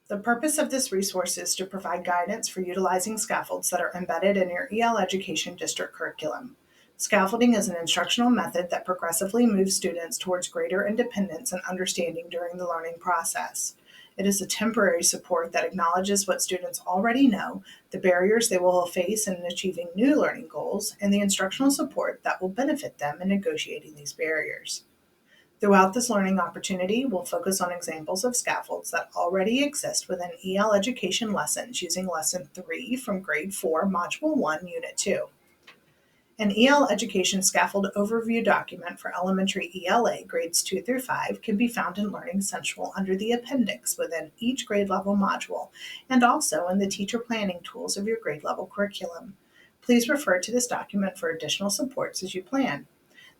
The purpose of this resource is to provide guidance for utilizing scaffolds that are embedded in your EL Education District curriculum. Scaffolding is an instructional method that progressively moves students towards greater independence and understanding during the learning process. It is a temporary support that acknowledges what students already know, the barriers they will face in achieving new learning goals, and the instructional support that will benefit them in negotiating these barriers. Throughout this learning opportunity, we'll focus on examples of scaffolds that already exist within EL education lessons using Lesson 3 from Grade 4, Module 1, Unit 2. An EL Education Scaffold Overview document for elementary ELA grades 2 through 5 can be found in Learning Central under the appendix within each grade level module and also in the teacher planning tools of your grade level curriculum. Please refer to this document for additional supports as you plan.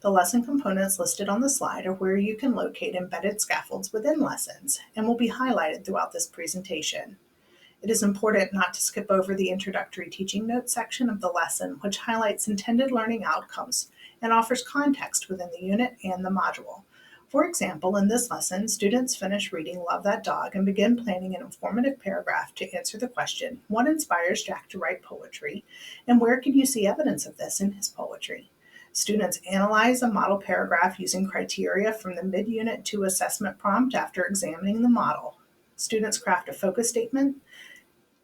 The lesson components listed on the slide are where you can locate embedded scaffolds within lessons and will be highlighted throughout this presentation. It is important not to skip over the introductory teaching notes section of the lesson, which highlights intended learning outcomes and offers context within the unit and the module. For example, in this lesson, students finish reading Love That Dog and begin planning an informative paragraph to answer the question, what inspires Jack to write poetry, and where can you see evidence of this in his poetry? Students analyze a model paragraph using criteria from the mid-unit 2 assessment prompt after examining the model. Students craft a focus statement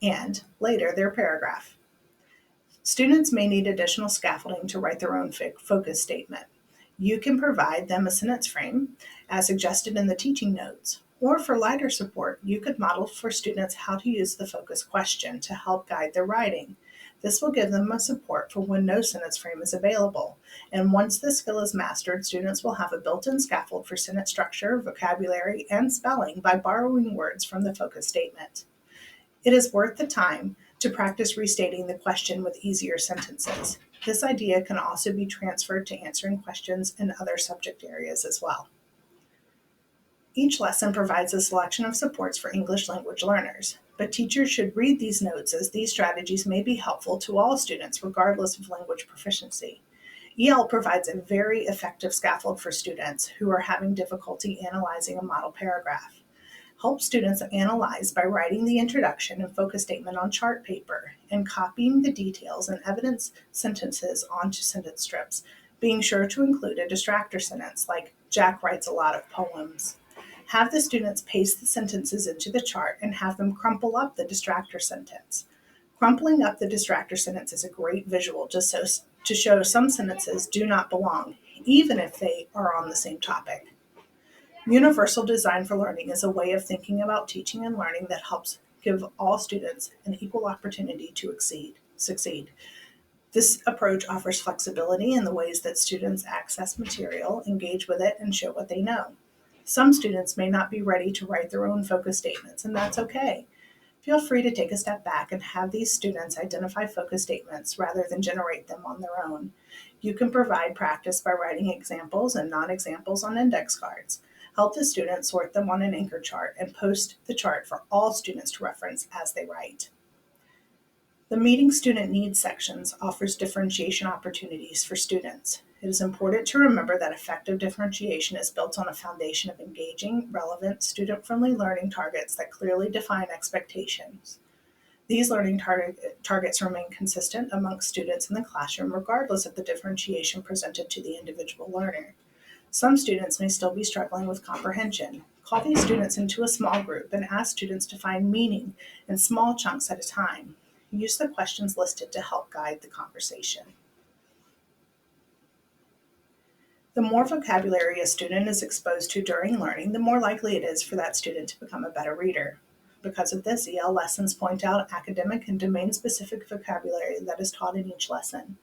and, later, their paragraph. Students may need additional scaffolding to write their own focus statement. You can provide them a sentence frame, as suggested in the teaching notes, or for lighter support, you could model for students how to use the focus question to help guide their writing. This will give them a support for when no sentence frame is available. And once this skill is mastered, students will have a built-in scaffold for sentence structure, vocabulary, and spelling by borrowing words from the focus statement. It is worth the time to practice restating the question with easier sentences. This idea can also be transferred to answering questions in other subject areas as well. Each lesson provides a selection of supports for English language learners, but teachers should read these notes as these strategies may be helpful to all students regardless of language proficiency. EL provides a very effective scaffold for students who are having difficulty analyzing a model paragraph. Help students analyze by writing the introduction and focus statement on chart paper and copying the details and evidence sentences onto sentence strips, being sure to include a distractor sentence like, Jack writes a lot of poems. Have the students paste the sentences into the chart and have them crumple up the distractor sentence. Crumpling up the distractor sentence is a great visual to show some sentences do not belong, even if they are on the same topic. Universal design for learning is a way of thinking about teaching and learning that helps give all students an equal opportunity to succeed. This approach offers flexibility in the ways that students access material, engage with it, and show what they know. Some students may not be ready to write their own focus statements, and that's okay. Feel free to take a step back and have these students identify focus statements rather than generate them on their own. You can provide practice by writing examples and non-examples on index cards. Help the students sort them on an anchor chart and post the chart for all students to reference as they write. The Meeting Student Needs sections offers differentiation opportunities for students. It is important to remember that effective differentiation is built on a foundation of engaging, relevant, student-friendly learning targets that clearly define expectations. These learning targets remain consistent amongst students in the classroom regardless of the differentiation presented to the individual learner. Some students may still be struggling with comprehension. Call these students into a small group and ask students to find meaning in small chunks at a time. Use the questions listed to help guide the conversation. The more vocabulary a student is exposed to during learning, the more likely it is for that student to become a better reader. Because of this, EL lessons point out academic and domain-specific vocabulary that is taught in each lesson.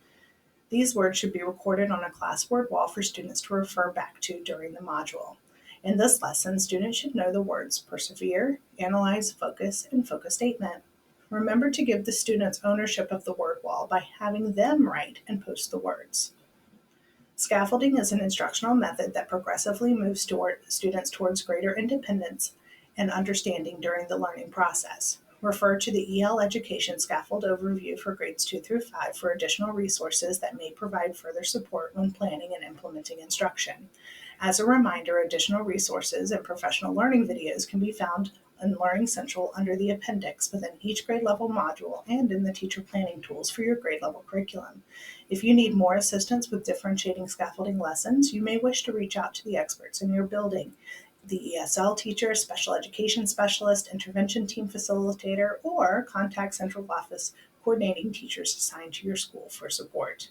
These words should be recorded on a class word wall for students to refer back to during the module. In this lesson, students should know the words persevere, analyze, focus, and focus statement. Remember to give the students ownership of the word wall by having them write and post the words. Scaffolding is an instructional method that progressively moves students towards greater independence and understanding during the learning process. Refer to the EL Education Scaffold Overview for grades 2 through 5 for additional resources that may provide further support when planning and implementing instruction. As a reminder, additional resources and professional learning videos can be found in Learning Central under the appendix within each grade level module and in the teacher planning tools for your grade level curriculum. If you need more assistance with differentiating scaffolding lessons, you may wish to reach out to the experts in your building, the ESL teacher, special education specialist, intervention team facilitator, or contact central office coordinating teachers assigned to your school for support.